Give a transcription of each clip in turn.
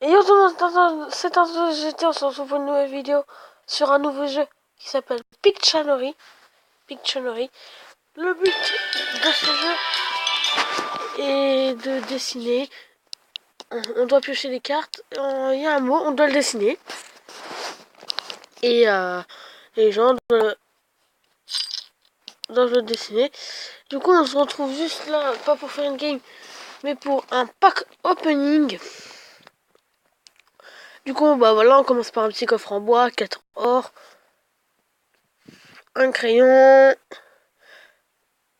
Et yo tout le monde, c'est un GT, on se retrouve pour une nouvelle vidéo sur un nouveau jeu qui s'appelle Pictionary. Pictionary. Le but de ce jeu est de dessiner. On doit piocher des cartes. Il y a un mot, on doit le dessiner. Et les gens doivent le dessiner. Du coup, on se retrouve juste là, pas pour faire une game, mais pour un pack opening. Du coup, bah voilà, on commence par un petit coffre en bois, 4 or, un crayon,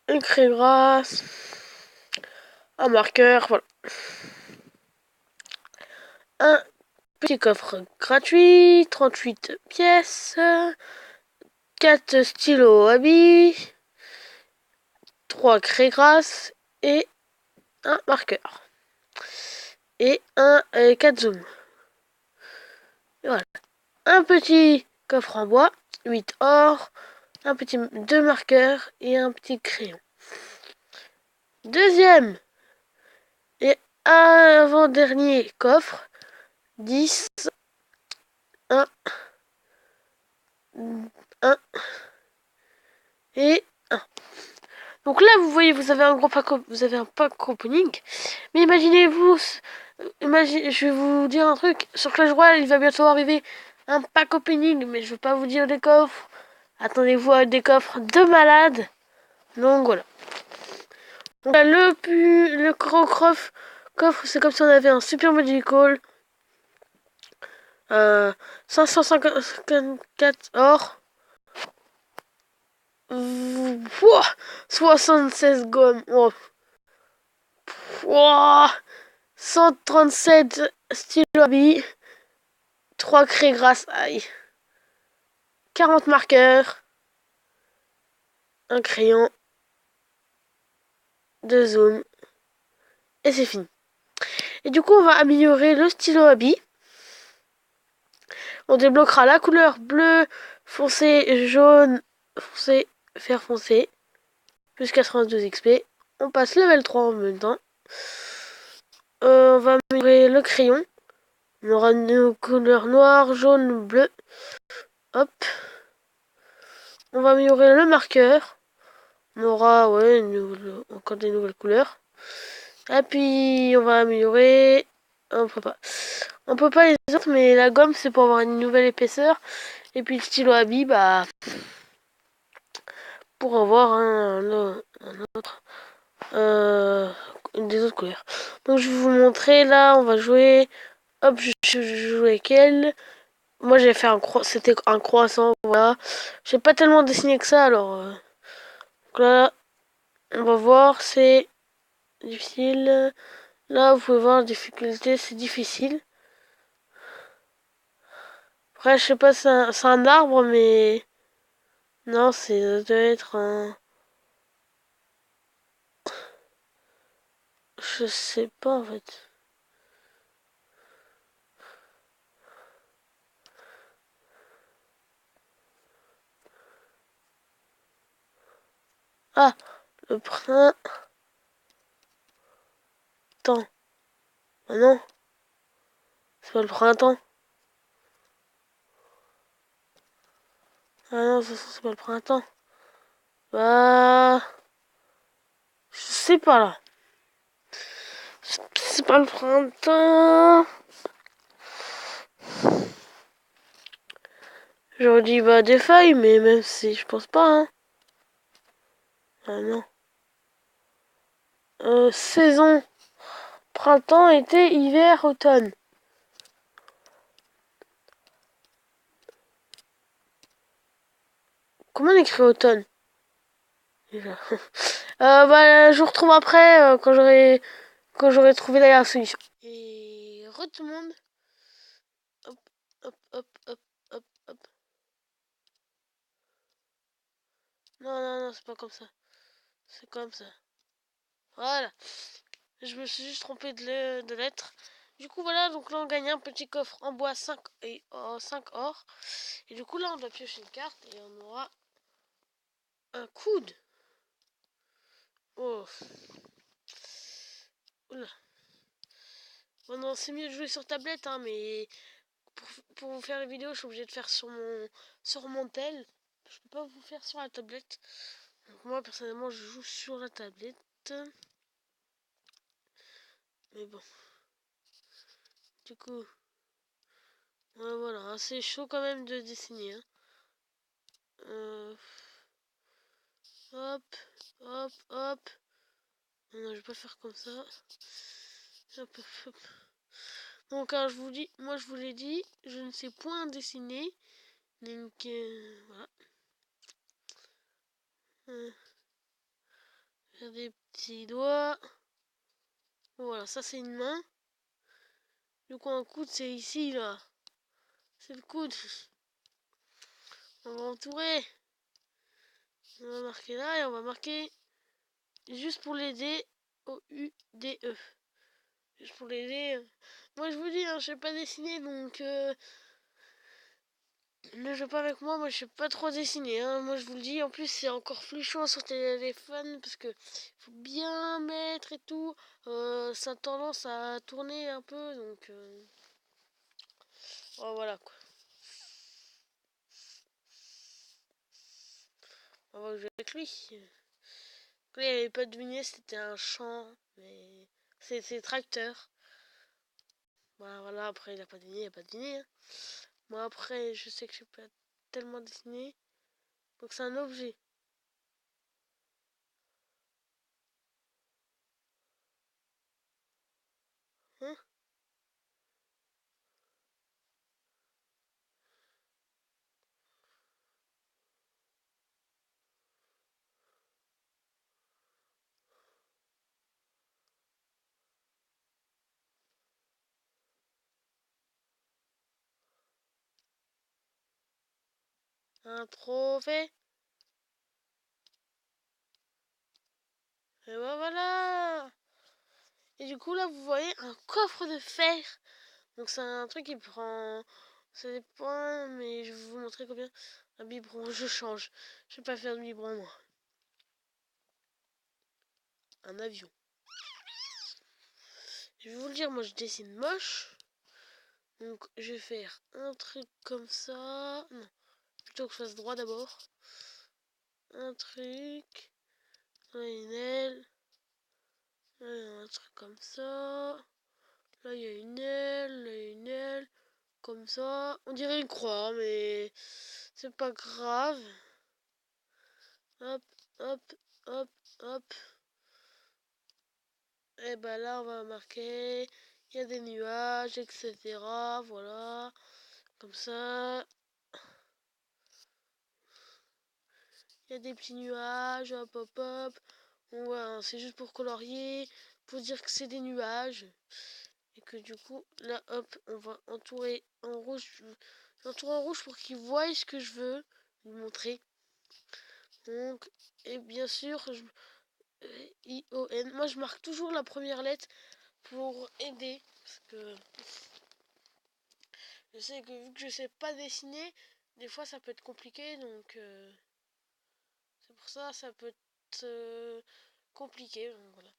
une craie grasse, un marqueur, voilà. Un petit coffre gratuit, 38 pièces, 4 stylos à billes, 3 craies grasses et un marqueur. Et un 4 zoom. Voilà. Un petit coffre en bois, 8 or, un petit 2 marqueurs et un petit crayon. Deuxième et avant-dernier coffre, 10, 1, 1 et 1. Donc là, vous voyez, vous avez un gros pack, vous avez un pack opening. Mais imaginez-vous, je vais vous dire un truc. Sur Clash Royale, il va bientôt arriver un pack opening, mais je veux pas vous dire des coffres. Attendez-vous à des coffres de malade. Donc voilà. Donc là, le gros coffre, c'est comme si on avait un super magical. 554 or. 76 gommes. Oh. 137 stylos à billes. 3 craies grasses. Aïe. 40 marqueurs. Un crayon. 2 zooms. Et c'est fini. Et du coup, on va améliorer le stylo à billes. On débloquera la couleur bleu, foncé, jaune, foncé, vert foncé. Plus 92 XP. On passe level 3 en même temps. On va améliorer le crayon. On aura nos couleurs noire, jaune, bleu. Hop. On va améliorer le marqueur. On aura encore des nouvelles couleurs. Et puis on va améliorer. On peut pas les autres, mais la gomme c'est pour avoir une nouvelle épaisseur. Et puis le stylo à billes, bah pour avoir un autre. Des autres couleurs. Donc je vais vous montrer là, on va jouer. Hop, je joue avec elle. Moi j'ai fait c'était un croissant, voilà. J'ai pas tellement dessiné que ça, alors donc là, on va voir, c'est difficile. Là, vous pouvez voir la difficulté, c'est difficile. Après, je sais pas, c'est un arbre, mais non, ça doit être un. Je sais pas en fait. Ah, le printemps. Ah non, c'est pas le printemps. Ah non, c'est pas le printemps. Bah, je sais pas là. C'est pas le printemps. J'aurais dit bah des feuilles, mais même si je pense pas, hein. Ah non. Saison. Printemps, été, hiver, automne. Comment on écrit automne déjà? Bah, je vous retrouve après quand j'aurai trouvé la solution. Et re tout le monde. Hop, hop, hop, hop, hop, hop. Non, non, non, c'est pas comme ça. C'est comme ça. Voilà. Je me suis juste trompé de lettre. Du coup, voilà, donc là, on gagne un petit coffre en bois 5 et 5 or. Et du coup, là, on doit piocher une carte et on aura un coude. Oh. Oula. Bon, non, c'est mieux de jouer sur tablette, hein, mais pour vous faire les vidéos, je suis obligé de faire sur mon tel. Je peux pas vous faire sur la tablette. Donc moi, personnellement, je joue sur la tablette. Mais bon. Du coup, ouais, voilà, c'est chaud quand même de dessiner. Hein. Hop, hop, hop. Non, je vais pas faire comme ça. Hop, hop, hop. Donc, alors, je vous dis, moi je vous l'ai dit, je ne sais point dessiner. Donc, voilà. Faire des petits doigts. Voilà, ça c'est une main. Du coup, un coude, c'est ici, là. C'est le coude. On va entourer. On va marquer là et on va marquer juste pour l'aider O-U-D-E. Juste pour l'aider. Moi, je vous dis, hein, je sais pas dessiner, donc ne jouez pas avec moi. Moi, je sais pas trop dessiner. Hein. Moi, je vous le dis. En plus, c'est encore plus chaud sur téléphone parce que faut bien mettre et tout. Ça a tendance à tourner un peu, donc voilà quoi. On va jouer avec lui. Là, il avait pas deviné, c'était un champ, mais c'est tracteur. Voilà, après il a pas deviné, il a pas deviné. Hein. Moi après, je sais que je sais pas tellement dessiner. Donc c'est un objet. Hein? Un trophée. Et ben voilà. Et du coup là vous voyez un coffre de fer. Donc c'est un truc qui prend... Ça dépend, mais je vais vous montrer combien. Un biberon, je change. Je vais pas faire de biberon moi. Un avion. Je vais vous le dire, moi je dessine moche. Donc je vais faire un truc comme ça. Non, plutôt que je fasse droit d'abord. Un truc. Là une aile. Là il y a un truc comme ça. Là il y a une aile. Là il y a une aile. Comme ça. On dirait une croix, mais c'est pas grave. Hop, hop, hop, hop. Et ben là on va marquer. Il y a des nuages, etc. Voilà. Comme ça. Il y a des petits nuages, hop hop hop. Bon, voilà, c'est juste pour colorier, pour dire que c'est des nuages. Et que du coup, là hop, on va entourer en rouge. J'entoure en rouge pour qu'ils voient ce que je veux lui montrer. Donc, et bien sûr, I-O-N. Moi je marque toujours la première lettre pour aider. Parce que je sais que vu que je sais pas dessiner, des fois ça peut être compliqué. Donc c'est pour ça, ça peut être compliqué. Donc, voilà.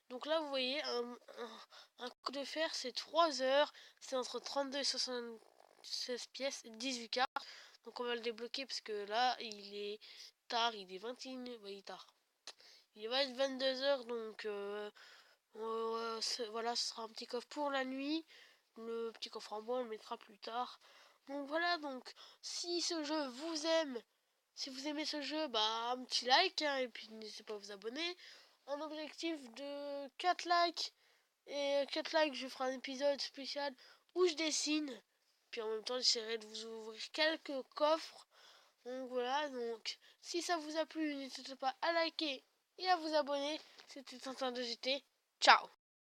Donc là, vous voyez, un coup de fer, c'est 3 heures. C'est entre 32 et 76 pièces, 18 cartes. Donc on va le débloquer parce que là, il est tard, il est 21. Il est tard. Il va être 22 heures, donc voilà, ce sera un petit coffre pour la nuit. Le petit coffre en bois, on le mettra plus tard. Donc voilà, donc si ce jeu vous aime, si vous aimez ce jeu, bah un petit like, hein, et puis n'hésitez pas à vous abonner. Un objectif de 4 likes. Et 4 likes, je ferai un épisode spécial où je dessine. Puis en même temps, j'essaierai de vous ouvrir quelques coffres. Donc voilà, donc si ça vous a plu, n'hésitez pas à liker et à vous abonner. C'était Tintin de GT. Ciao!